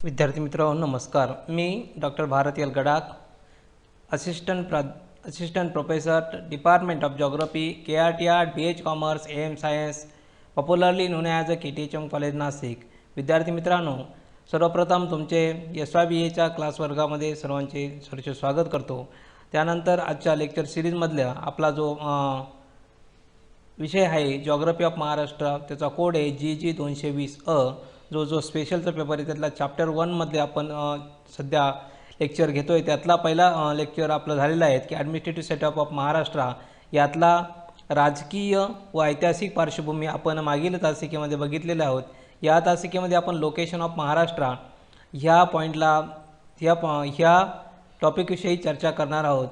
विद्यार्थी मित्रांनो नमस्कार. मी doctor Bharat L Gadakh, assistant professor department of geography KRTR BH commerce AM science popularly known as a KT चंग college Nashik. विद्यार्थी मित्रांनो, सर्वप्रथम तुमचे SYBAच्या क्लास वर्गामध्ये सर्वांचे सरचे स्वागत करतो. त्यानंतर आजच्या लेक्चर सिरीजमधल्या आपला जो विषय आहे जॉग्राफी ऑफ महाराष्ट्र, त्याचा कोड आहे GG 220 जो स्पेशलचा पेपर आहे त्यातला चॅप्टर 1मध्ये आपण सध्या लेक्चर घेतो आहे. त्यातला पहिला लेक्चर आपलं झालेला आहे की ॲडमिनिस्ट्रेटिव्ह सेटअप ऑफ महाराष्ट्र. यातला राजकीय व ऐतिहासिक पार्श्वभूमी आपण मागील तासिकेमध्ये बघितलेले आहोत. या तासिकेमध्ये आपण लोकेशन ऑफ महाराष्ट्र ह्या पॉईंटला ह्या टॉपिकविषयी चर्चा करणार आहोत.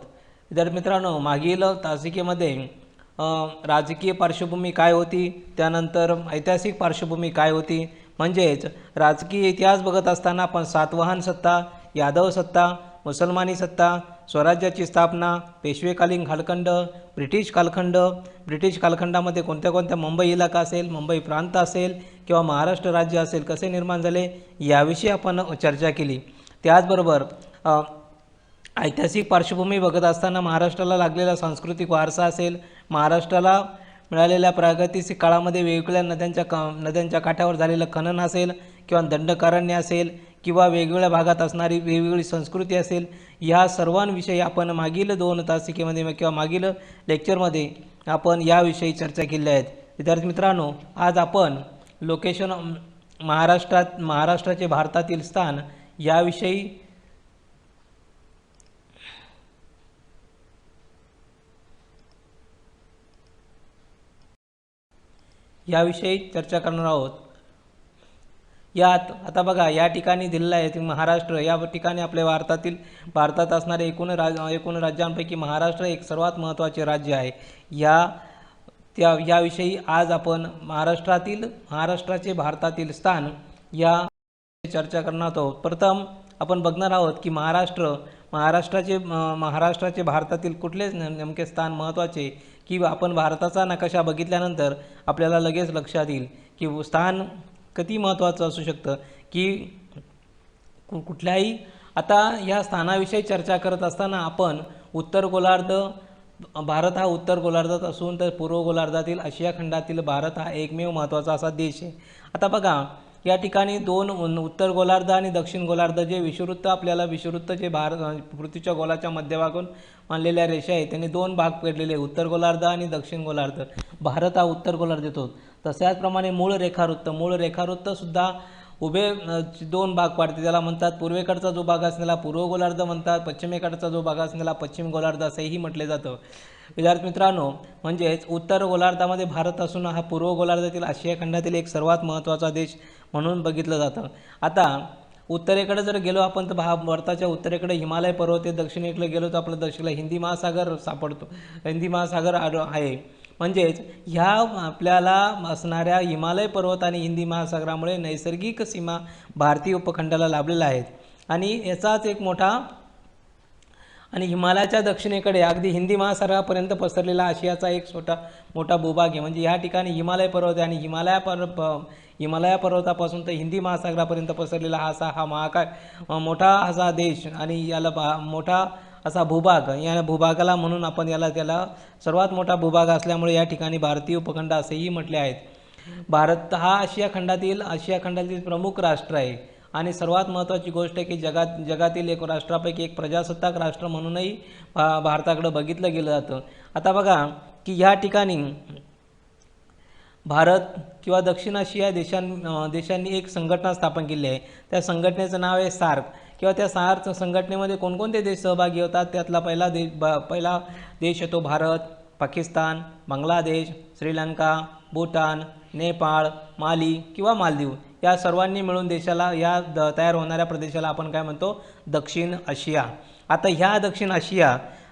विद्यार्थी मित्रांनो, मागील तासिकेमध्ये राजकीय पार्श्वभूमी काय होती, त्यानंतर ऐतिहासिक पार्श्वभूमी काय होती, म्हणजेच राजकीय इतिहास बघत असताना आपण सातवाहन सत्ता, यादव सत्ता, मुसलमानी सत्ता, स्वराज्याची स्थापना, पेशवेकालीन कालखंड, ब्रिटिश कालखंडामध्ये कोणत्या कोणत्या मुंबई इलाका असेल, मुंबई प्रांत असेल किंवा महाराष्ट्र राज्य असेल कसे निर्माण झाले याविषयी आपण चर्चा केली. त्याचबरोबर ऐतिहासिक पार्श्वभूमी बघत असताना महाराष्ट्राला लागलेला सांस्कृतिक वारसा असेल, महाराष्ट्राला मिळालेल्या प्रागैतिहासिक काळामध्ये वेगवेगळ्या नद्यांच्या काठावर झालेलं खनन असेल किंवा दंडकारण्य असेल किंवा वेगवेगळ्या भागात असणारी वेगवेगळी संस्कृती असेल, ह्या सर्वांविषयी आपण मागील 2 तासिकेमध्ये किंवा मागील लेक्चरमध्ये आपण याविषयी चर्चा केली आहेत. विद्यार्थी मित्रांनो, आज आपण लोकेशन महाराष्ट्राचे भारतातील स्थान याविषयी चर्चा करणार आहोत. यात आता बघा, या ठिकाणी दिलेलं आहे महाराष्ट्र. या ठिकाणी आपल्या भारतात असणारे एकूण राज्यांपैकी महाराष्ट्र एक सर्वात महत्त्वाचे राज्य आहे. याविषयी आज आपण महाराष्ट्राचे भारतातील स्थान या चर्चा करणार आहोत. प्रथम आपण बघणार आहोत की महाराष्ट्राचे भारतातील कुठले नेमके स्थान महत्त्वाचे, की आपण भारताचा नकाशा बघितल्यानंतर आपल्याला लगेच लक्षात येईल की स्थान किती महत्त्वाचं असू शकतं, की कुठल्याही. आता या स्थानाविषयी चर्चा करत असताना आपण भारत हा उत्तर गोलार्धात असून तर पूर्व गोलार्धातील आशिया खंडातील भारत हा एकमेव महत्त्वाचा असा देश आहे. आता बघा, या ठिकाणी 2 उत्तर गोलार्ध आणि दक्षिण गोलार्ध जे विषुववृत्त जे पृथ्वीच्या गोलाच्या मध्यभागून मानलेल्या रेषा आहे त्यांनी 2 भाग पडलेले, उत्तर गोलार्ध आणि दक्षिण गोलार्ध. भारत हा उत्तर गोलार्ध येतो. तशाचप्रमाणे मूळ रेखावृत्त सुद्धा उभे 2 भाग पाडते. त्याला म्हणतात पूर्वेकडचा जो भाग असलेला पूर्व गोलार्ध म्हणतात, पश्चिमेकडचा जो भाग असलेला पश्चिम गोलार्ध असेही म्हटले जातं. विद्यार्थी मित्रांनो, म्हणजेच उत्तर गोलार्धामध्ये भारत असून हा पूर्व गोलार्धातील आशिया खंडातील एक सर्वात महत्त्वाचा देश म्हणून बघितलं जातं. आता उत्तरेकडे जर गेलो आपण तर भारताच्या उत्तरेकडे हिमालय पर्वत आहे, दक्षिणेकडे गेलो तर आपल्या दक्षिणेला हिंदी महासागर सापडतो, हिंदी महासागर आहे. म्हणजेच ह्या आपल्याला असणाऱ्या हिमालय पर्वत आणि हिंदी महासागरामुळे नैसर्गिक सीमा भारतीय उपखंडाला लाभलेल्या आहेत. आणि याचाच एक आणि हिमालयाच्या दक्षिणेकडे अगदी हिंदी महासागरापर्यंत पसरलेला आशियाचा एक मोठा भूभाग आहे. म्हणजे या ठिकाणी हिमालय पर्वत आहे आणि हिमालय पर्वतापासून तर हिंदी महासागरापर्यंत पसरलेला हा मोठा असा देश आणि याला मोठा असा भूभाग, या भूभागाला म्हणून आपण त्याला सर्वात मोठा भूभाग असल्यामुळे या ठिकाणी भारतीय उपखंड असेही म्हटले आहेत. भारत हा आशिया खंडातील प्रमुख राष्ट्र आहे आणि सर्वात महत्त्वाची गोष्ट आहे की जगातील एक राष्ट्रापैकी एक प्रजासत्ताक राष्ट्र म्हणूनही भारताकडे बघितलं गेलं जातं. आता बघा की ह्या ठिकाणी भारत किंवा दक्षिण आशिया देशांनी एक संघटना स्थापन केली आहे. त्या संघटनेचं नाव आहे सार्क. किंवा त्या सार्क संघटनेमध्ये कोणकोणते देश सहभागी होतात, त्यातला पहिला देश येतो भारत, पाकिस्तान, बांगलादेश, श्रीलंका, भूटान, नेपाळ, माली किंवा मालदीव. या सर्वांनी मिळून तयार होणाऱ्या प्रदेशाला आपण काय म्हणतो, दक्षिण आशिया. आता ह्या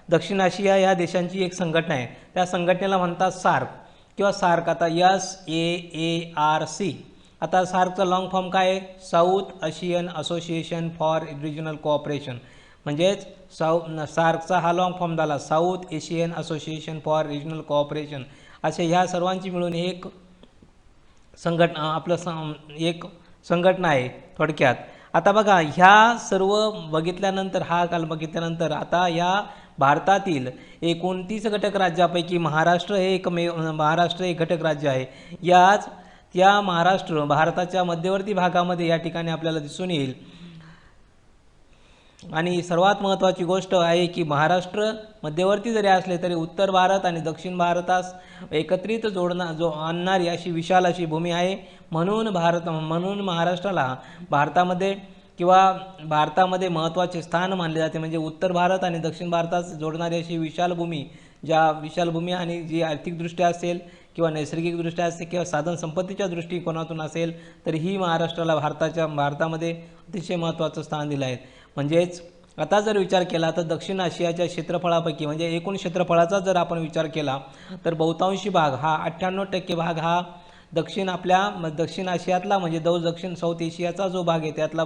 दक्षिण आशिया या देशांची एक संघटना आहे. त्या संघटनेला म्हणतात सार्क किंवा सार्क. आता SAARC. आता सार्कचा लॉंग फॉर्म काय आहे, South Asian Association for Regional Cooperation. म्हणजेच सार्कचा हा लॉंग फॉर्म झाला South Asian Association for Regional Cooperation. असे ह्या सर्वांची मिळून एक संघटना आहे थोडक्यात. आता बघा ह्या सर्व बघितल्यानंतर हा काल बघितल्यानंतर आता या भारतातील 29 घटक राज्यापैकी महाराष्ट्र हे महाराष्ट्र एक घटक राज्य आहे. या महाराष्ट्र भारताच्या मध्यवर्ती भागामध्ये या ठिकाणी आपल्याला दिसून येईल. आणि सर्वात महत्त्वाची गोष्ट आहे की महाराष्ट्र मध्यवर्ती जरी असले तरी उत्तर भारत आणि दक्षिण भारतास एकत्रित आणणारी अशी विशाल अशी भूमी आहे. म्हणून महाराष्ट्राला भारतामध्ये महत्त्वाचे स्थान मानले जाते. म्हणजे उत्तर भारत आणि दक्षिण भारतास जोडणारी अशी विशाल भूमी आणि जी आर्थिकदृष्ट्या असेल किंवा नैसर्गिकदृष्ट्या असेल किंवा साधन संपत्तीच्या दृष्टिकोनातून असेल तर ही महाराष्ट्राला भारतामध्ये अतिशय महत्त्वाचं स्थान दिलं आहे. म्हणजेच आता जर विचार केला तर दक्षिण आशियाच्या क्षेत्रफळापैकी म्हणजे एकूण क्षेत्रफळाचा जर आपण विचार केला तर बहुतांशी भाग हा 98% भाग हा दक्षिण आशियातला म्हणजे दक्षिण साऊथ एशियाचा जो भाग आहे त्यातला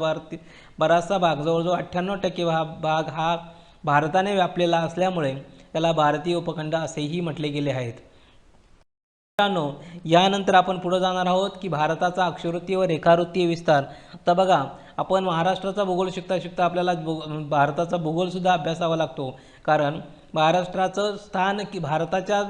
बराचसा भाग जवळजवळ 98% भाग हा भारताने व्यापलेला असल्यामुळे त्याला भारतीय उपखंड असेही म्हटले गेले आहेत. मित्रांनो, यानंतर आपण पुढे जाणार आहोत की भारताचा अक्षवृत्तीय व रेखावृत्तीय विस्तार. आता बघा आपण महाराष्ट्राचा भूगोल शिकता आपल्याला भारताचा भूगोलसुद्धा अभ्यासावा लागतो. कारण महाराष्ट्राचं स्थान भारताच्या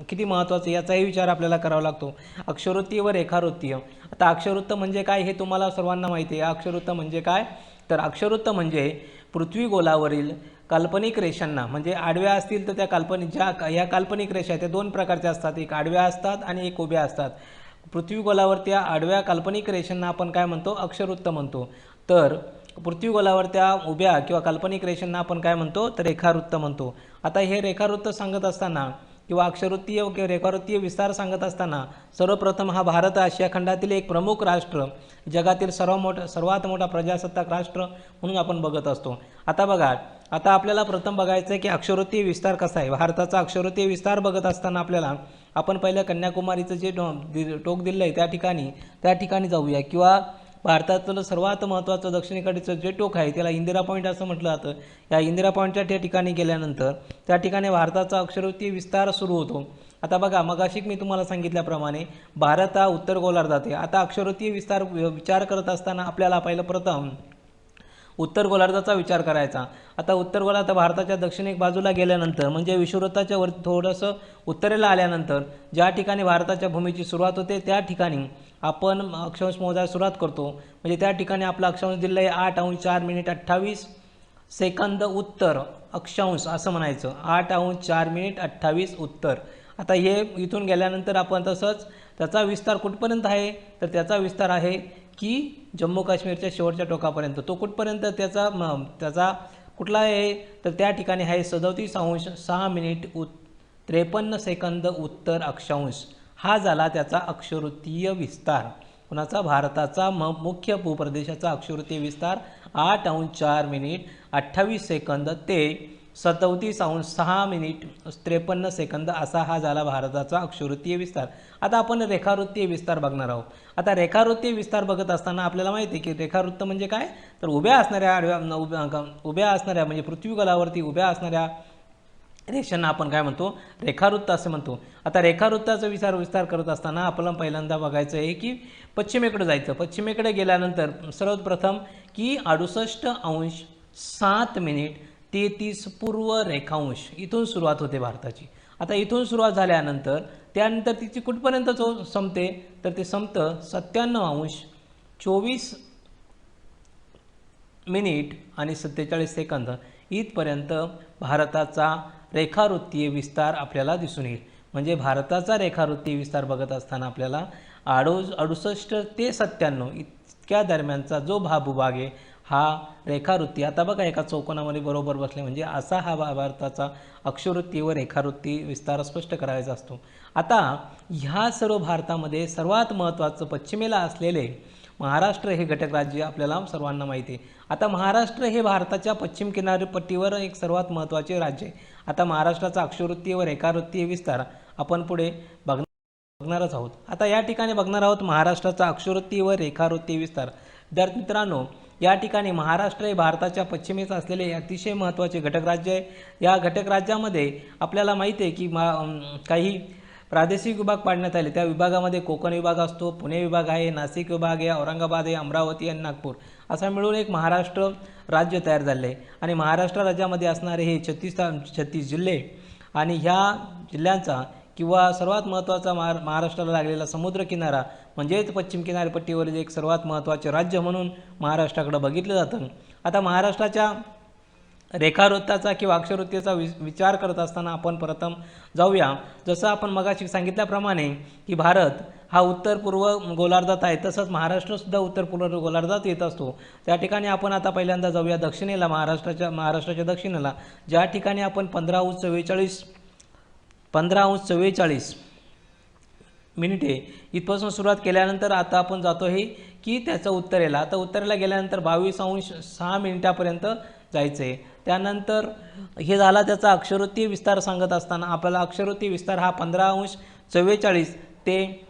किती महत्त्वाचं याचाही विचार आपल्याला करावा लागतो. अक्षवृत्तीय व रेखावृत्तीय. आता अक्षवृत्त म्हणजे काय हे तुम्हाला सर्वांना माहिती आहे. अक्षवृत्त म्हणजे काय तर अक्षवृत्त म्हणजे पृथ्वीगोलावरील काल्पनिक रेषांना म्हणजे आडव्या असतील तर ह्या काल्पनिक रेषा त्या दोन प्रकारच्या असतात. एक आडव्या असतात आणि एक उभ्या असतात. पृथ्वीगोलावर त्या आडव्या काल्पनिक रेषांना आपण काय म्हणतो अक्षवृत्त म्हणतो. तर पृथ्वीगोलावर त्या उभ्या किंवा काल्पनिक रेषांना आपण काय म्हणतो तर रेखावृत्त म्हणतो. आता हे रेखावृत्त सांगत असताना किंवा अक्षवृत्तीय किंवा रेखावृत्तीय विस्तार सांगत असताना सर्वप्रथम हा भारत आशिया खंडातील एक प्रमुख राष्ट्र जगातील सर्वात मोठा प्रजासत्ताक राष्ट्र म्हणून आपण बघत असतो. आता बघा आता आपल्याला प्रथम बघायचं आहे की अक्षवृत्तीय विस्तार कसा आहे. भारताचा अक्षवृत्तीय विस्तार बघत असताना आपल्याला आपण पहिलं कन्याकुमारीचं जे टोक दिलं आहे त्या ठिकाणी जाऊया किंवा भारतातलं सर्वात महत्त्वाचं दक्षिणेकडचं जे टोक आहे त्याला इंदिरा पॉईंट असं म्हटलं जातं. या इंदिरा पॉईंटच्या त्या ठिकाणी गेल्यानंतर त्या ठिकाणी भारताचा अक्षवृत्तीय विस्तार सुरू होतो. आता बघा मगाशी मी तुम्हाला सांगितल्याप्रमाणे भारत हा उत्तर गोलार्धात आहे. आता अक्षवृत्तीय विचार करत असताना आपल्याला पहिलं प्रथम उत्तर गोलार्धाचा विचार करायचा. आता उत्तर गोलार्ध भारताच्या दक्षिणेक बाजूला गेल्यानंतर म्हणजे विषुववृत्ताच्या वर थोडंसं उत्तरेला आल्यानंतर ज्या ठिकाणी भारताच्या भूमीची सुरुवात होते त्या ठिकाणी आपण अक्षांश मोजायला सुरुवात करतो. म्हणजे त्या ठिकाणी आपला अक्षांश दिलं आहे 8:04:28 उत्तर अक्षांश असं म्हणायचं. 8:04:28 उत्तर. आता हे इथून गेल्यानंतर आपण तसंच त्याचा विस्तार कुठपर्यंत आहे तर त्याचा विस्तार आहे की जम्मू काश्मीरच्या शेवटच्या टोकापर्यंत. तो कुठपर्यंत त्याचा कुठला आहे तर त्या ठिकाणी आहे 37:06:53 उत्तर अक्षांश. हा झाला त्याचा अक्षवृत्तीय विस्तार. कुणाचा भारताचा मुख्य भूप्रदेशाचा अक्षवृत्तीय विस्तार 8:04:28 ते 37:06:53 असा हा झाला भारताचा अक्षवृत्तीय विस्तार. आता आपण रेखावृत्तीय विस्तार बघणार आहोत. आता रेखावृत्तीय विस्तार बघत असताना आपल्याला माहिती आहे की रेखावृत्त म्हणजे काय तर उभ्या असणाऱ्या म्हणजे पृथ्वीगोलावरती उभ्या असणाऱ्या रेषांना आपण काय म्हणतो रेखावृत्त असं म्हणतो. आता रेखावृत्ताचा विस्तार करत असताना आपल्याला पहिल्यांदा बघायचं आहे की पश्चिमेकडे जायचं. पश्चिमेकडे गेल्यानंतर सर्वप्रथम की 68:07:33 पूर्व रेखांश इथून सुरुवात होते भारताची. आता इथून सुरुवात झाल्यानंतर त्यानंतर तिची कुठपर्यंत संपते तर ते संपतं 97:24:47 इथपर्यंत भारताचा रेखावृत्तीय विस्तार आपल्याला दिसून येईल. म्हणजे भारताचा रेखावृत्तीय विस्तार बघत असताना आपल्याला 68 ते 97 इतक्या दरम्यानचा जो भूभाग आहे हा रेखावृत्ती. आता बघा एका चौकोनामध्ये बरोबर बसले म्हणजे असा हा भारताचा अक्षवृत्तीय व रेखावृत्तीय विस्तार स्पष्ट करायचा असतो. आता ह्या सर्व भारतामध्ये सर्वात महत्त्वाचं पश्चिमेला असलेले महाराष्ट्र हे घटक राज्य आपल्याला सर्वांना माहिती आहे. आता महाराष्ट्र हे भारताच्या पश्चिम किनारपट्टीवर एक सर्वात महत्त्वाचे राज्य आहे. आता महाराष्ट्राचा अक्षवृत्तीय व रेखावृत्तीय विस्तार आपण पुढे बघणारच आहोत. आता या ठिकाणी बघणार आहोत महाराष्ट्राचा अक्षवृत्तीय व रेखावृत्तीय विस्तार. विद्यार्थी मित्रांनो, या ठिकाणी महाराष्ट्र हे भारताच्या पश्चिमेस असलेले अतिशय महत्त्वाचे घटक राज्य आहे. या घटक राज्यामध्ये आपल्याला माहिती आहे की काही प्रादेशिक विभाग पाडण्यात आले. त्या विभागामध्ये कोकण विभाग असतो, पुणे विभाग आहे, नाशिक विभाग आहे, औरंगाबाद आहे, अमरावती आणि नागपूर असा मिळून एक महाराष्ट्र राज्य तयार झाले आहे. आणि महाराष्ट्र राज्यामध्ये असणारे हे 36 जिल्हे आणि ह्या जिल्ह्यांचा किंवा सर्वात महत्त्वाचा महाराष्ट्राला लागलेला समुद्रकिनारा म्हणजेच पश्चिम किनारपट्टीवरील एक सर्वात महत्त्वाचे राज्य म्हणून महाराष्ट्राकडे बघितलं जातं. आता महाराष्ट्राच्या रेखावृत्ताचा किंवा अक्षरवृत्तीचा विचार करत असताना आपण प्रथम जाऊया. जसं आपण मगाशी सांगितल्याप्रमाणे की भारत हा उत्तर पूर्व गोलार्धात आहे, तसंच महाराष्ट्रसुद्धा उत्तर पूर्व गोलार्धात येत असतो. त्या ठिकाणी आपण आता पहिल्यांदा जाऊया दक्षिणेला, महाराष्ट्राच्या दक्षिणेला, ज्या ठिकाणी आपण 15°44 मिनिटे इथपासून सुरुवात केल्यानंतर आता आपण जातो आहे की त्याचं उत्तरेला. आता उत्तरेला गेल्यानंतर 22°06 जायचं आहे. त्यानंतर हे झाला त्याचा अक्षरवृत्तीय विस्तार सांगत असताना आपल्याला अक्षरवृत्तीय विस्तार हा 15°44 ते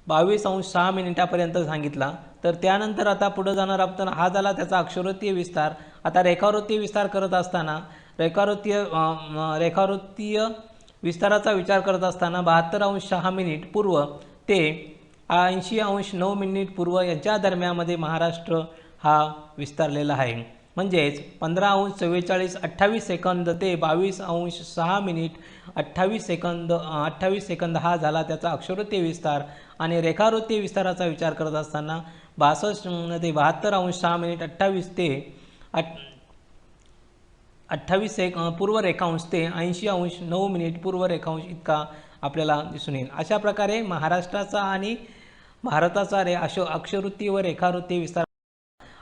22°06 सांगितला. तर त्यानंतर आता पुढे जाणार आपण, हा झाला त्याचा अक्षरवृत्तीय विस्तार. आता रेखावृत्तीय विस्तार करत असताना रेखावृत्तीय विस्ताराचा विचार करत असताना 72°06 पूर्व ते 80°09 पूर्व यांच्या दरम्यानमध्ये महाराष्ट्र हा विस्तारलेला आहे. म्हणजेच 15°44:28 ते 22°06:28 हा झाला त्याचा अक्षरवृत्तीय विस्तार. आणि रेखावृत्तीय विस्ताराचा विचार करत असताना 62 ते 72°06:28 ते 28 पूर्व रेखांश ते 80°09 पूर्व रेखांश इतका आपल्याला दिसून येईल. अशा प्रकारे महाराष्ट्राचा आणि भारताचा अक्षरवृत्ती व रेखावृत्तीय विस्तार.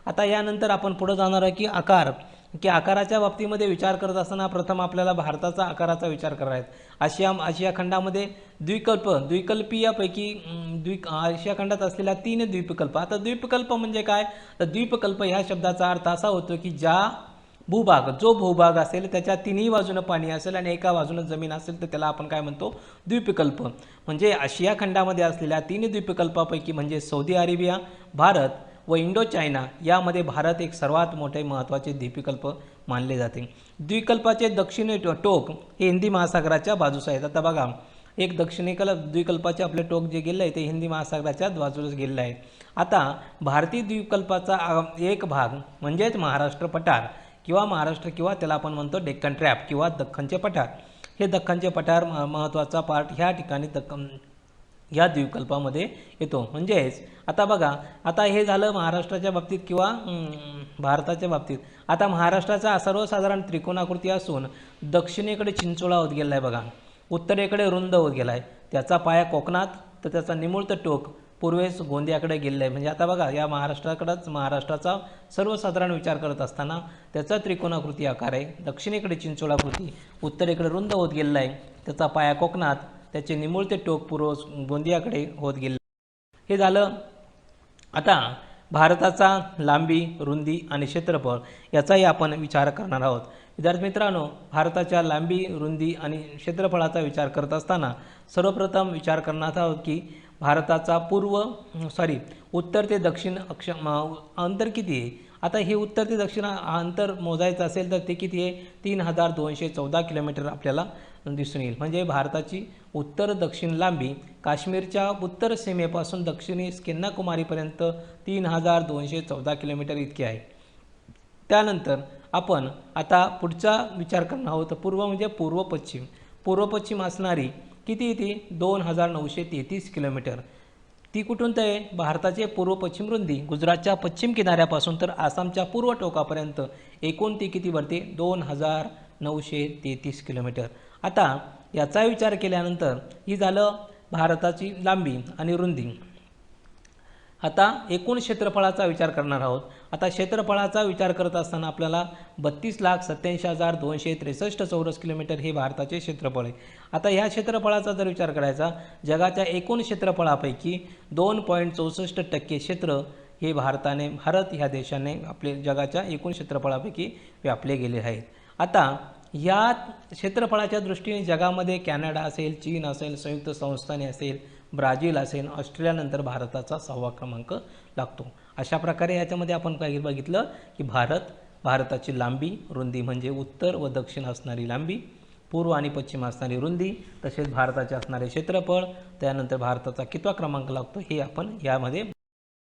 आता यानंतर आपण पुढे जाणार आहे की आकाराच्या बाबतीमध्ये विचार करत असताना प्रथम आपल्याला भारताचा आकाराचा विचार करायचा आहे. आशिया खंडामध्ये द्विकल्पीयपैकी आशिया खंडात असलेल्या 3 द्वीपकल्प. आता द्वीपकल्प म्हणजे काय, तर द्वीपकल्प ह्या शब्दाचा अर्थ असा होतो की जो भूभाग असेल त्याच्या 3ही बाजूनं पाणी असेल आणि एका बाजूनं जमीन असेल तर त्याला आपण काय म्हणतो, द्वीपकल्प. म्हणजे आशिया खंडामध्ये असलेल्या 3 द्वीपकल्पापैकी म्हणजे सौदी अरेबिया, भारत व इंडो चायना यामध्ये भारत एक सर्वात मोठे महत्त्वाचे द्वीपकल्प मानले जाते. द्वीपकल्पाचे दक्षिणी टोक हे हिंदी महासागराच्या बाजूस आहेत. आता बघा, एक दक्षिणेकडे द्वीपकल्पाचे आपले टोक जे गेले आहे ते हिंदी महासागराच्या बाजूस गेलेलं आहे. आता भारतीय द्वीपकल्पाचा एक भाग म्हणजेच महाराष्ट्र पठार किंवा त्याला आपण म्हणतो डेक्कन ट्रॅप किंवा दख्खनचे पठार. हे दख्खनचे पठार महत्त्वाचा पार्ट ह्या ठिकाणी या द्वीपकल्पामध्ये येतो. म्हणजेच आता बघा, आता हे झालं महाराष्ट्राच्या बाबतीत किंवा भारताच्या बाबतीत. आता महाराष्ट्राचा सर्वसाधारण त्रिकोणाकृती असून दक्षिणेकडे चिंचोळा होत गेला आहे बघा, उत्तरेकडे रुंद होत गेला आहे, त्याचा पाया कोकणात तर त्याचा निमुळत टोक पूर्वेस गोंदियाकडे गेलेला आहे. म्हणजे आता बघा, या महाराष्ट्राचा सर्वसाधारण विचार करत असताना त्याचा त्रिकोणाकृती आकार आहे, दक्षिणेकडे चिंचोळाकृती, उत्तरेकडे रुंद होत गेलेला आहे, त्याचा पाया कोकणात, त्याचे निमुळते टोक पूर्व गोंदियाकडे होत गेले. हे झालं. आता भारताचा लांबी, रुंदी आणि क्षेत्रफळ याचाही आपण विचार करणार आहोत. विद्यार्थी मित्रांनो, भारताच्या लांबी, रुंदी आणि क्षेत्रफळाचा विचार करत असताना सर्वप्रथम विचार करणार आहोत की भारताचा उत्तर ते दक्षिण अंतर किती आहे. आता हे उत्तर ते दक्षिण अंतर मोजायचं असेल तर ते किती आहे, 3214 किलोमीटर आपल्याला दिसून येईल. म्हणजे भारताची उत्तर दक्षिण लांबी काश्मीरच्या उत्तर सीमेपासून दक्षिणी कन्याकुमारीपर्यंत 3214 किलोमीटर इतकी आहे. त्यानंतर आपण आता पुढचा विचार करणार आहोत. पूर्व म्हणजे पूर्व पश्चिम असणारी किती ती 2933 किलोमीटर. ती कुठून तर आहे, भारताचे पूर्व पश्चिम रुंदी गुजरातच्या पश्चिम किनाऱ्यापासून तर आसामच्या पूर्व टोकापर्यंत एकूण ती किती भरते, 2933 किलोमीटर. आता याचा विचार केल्यानंतर ही झालं भारताची लांबी आणि रुंदी. आता एकूण क्षेत्रफळाचा विचार करणार आहोत. आता क्षेत्रफळाचा विचार करत असताना आपल्याला 32,87,263 चौरस किलोमीटर हे भारताचे क्षेत्रफळ आहे. आता ह्या क्षेत्रफळाचा जर विचार करायचा, जगाच्या एकूण क्षेत्रफळापैकी 2.64% क्षेत्र हे भारत ह्या देशाने आपले जगाच्या एकूण क्षेत्रफळापैकी व्यापले गेले आहेत. आता या क्षेत्रफळाच्या दृष्टीने जगामध्ये कॅनडा असेल, चीन असेल, संयुक्त संस्थाने असेल, ब्राझील असेल, ऑस्ट्रेलियानंतर भारताचा 6वा क्रमांक लागतो. अशा प्रकारे याच्यामध्ये आपण काही बघितलं की भारताची लांबी, रुंदी म्हणजे उत्तर व दक्षिण असणारी लांबी, पूर्व आणि पश्चिम असणारी रुंदी, तसेच भारताचे असणारे क्षेत्रफळ, त्यानंतर भारताचा कितवा क्रमांक लागतो हे आपण यामध्ये.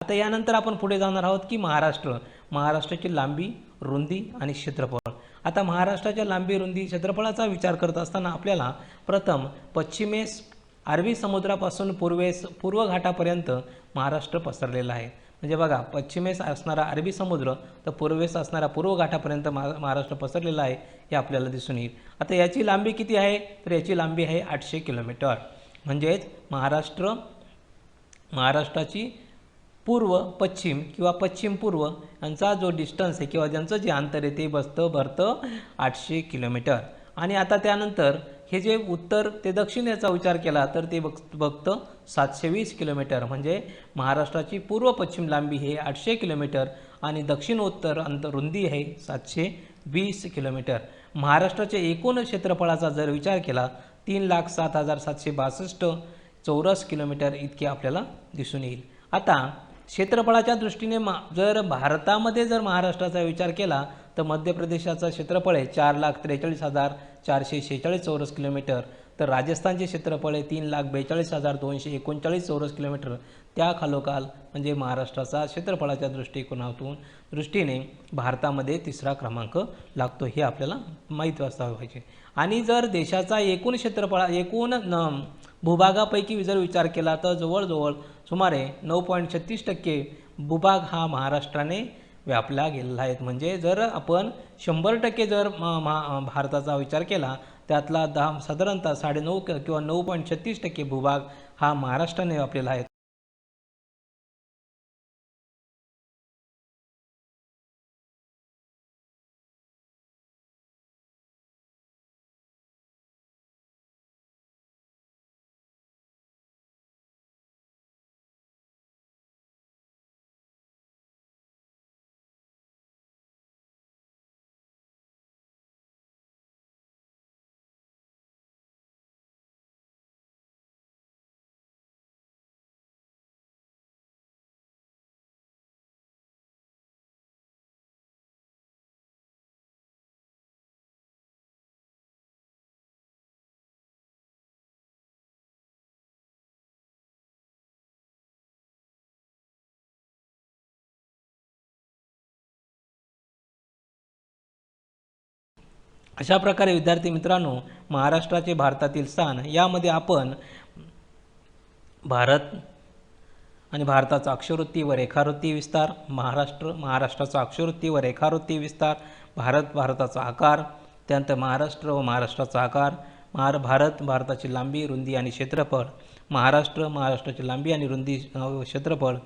आता यानंतर आपण पुढे जाणार आहोत की महाराष्ट्राची लांबी, रुंदी आणि क्षेत्रफळ. आता महाराष्ट्राच्या लांबी, रुंदी, क्षेत्रफळाचा विचार करत असताना आपल्याला प्रथम पश्चिमेस अरबी समुद्रापासून पूर्व घाटापर्यंत महाराष्ट्र पसरलेला आहे. म्हणजे बघा, पश्चिमेस असणारा अरबी समुद्र तर पूर्वेस असणारा पूर्व घाटापर्यंत महाराष्ट्र पसरलेला आहे हे आपल्याला दिसून येईल. आता याची लांबी किती आहे, तर याची लांबी आहे 800 किलोमीटर. म्हणजेच महाराष्ट्राची पूर्व पश्चिम किंवा पश्चिम पूर्व यांचा जो डिस्टन्स आहे किंवा ज्यांचं जे अंतर आहे ते भरतं 800 किलोमीटर. आणि आता त्यानंतर हे जे उत्तर ते दक्षिण याचा विचार केला तर ते बघतं 720 किलोमीटर. म्हणजे महाराष्ट्राची पूर्व पश्चिम लांबी हे 800 किलोमीटर आणि दक्षिण उत्तर रुंदी आहे 720 किलोमीटर. महाराष्ट्राच्या एकूण क्षेत्रफळाचा जर विचार केला 3,07,762 चौरस किलोमीटर इतके आपल्याला दिसून येईल. आता क्षेत्रफळाच्या दृष्टीने जर भारतामध्ये जर महाराष्ट्राचा विचार केला तर मध्य प्रदेशाचं क्षेत्रफळ आहे 4,43,446 चौरस किलोमीटर, तर राजस्थानचे क्षेत्रफळ आहे 3,42,239 चौरस किलोमीटर. त्या खालोखाल म्हणजे महाराष्ट्राचा क्षेत्रफळाच्या दृष्टीने भारतामध्ये तिसरा क्रमांक लागतो हे आपल्याला माहीत असायला पाहिजे. आणि जर देशाचा एकूण भूभागापैकी जर विचार केला तर जवळजवळ सुमारे 9.36% भूभाग हा महाराष्ट्राने व्यापला गेलेला आहे. म्हणजे जर आपण 100% जर भारताचा विचार केला त्यातला साधारणतः 9.5 किंवा 9.36% भूभाग हा महाराष्ट्राने व्यापलेला आहे. अशा प्रकारे विद्यार्थी मित्रांनो, महाराष्ट्राचे भारतातील स्थान यामध्ये आपण भारत आणि भारताचा अक्षरवृत्ती व रेखावृत्ती विस्तार, महाराष्ट्राचा अक्षरवृत्ती व रेखावृत्ती विस्तार, भारताचा आकार, त्यानंतर महाराष्ट्र व महाराष्ट्राचा आकार, भारताची लांबी, रुंदी आणि क्षेत्रफळ, महाराष्ट्राची लांबी आणि रुंदी क्षेत्रफळ,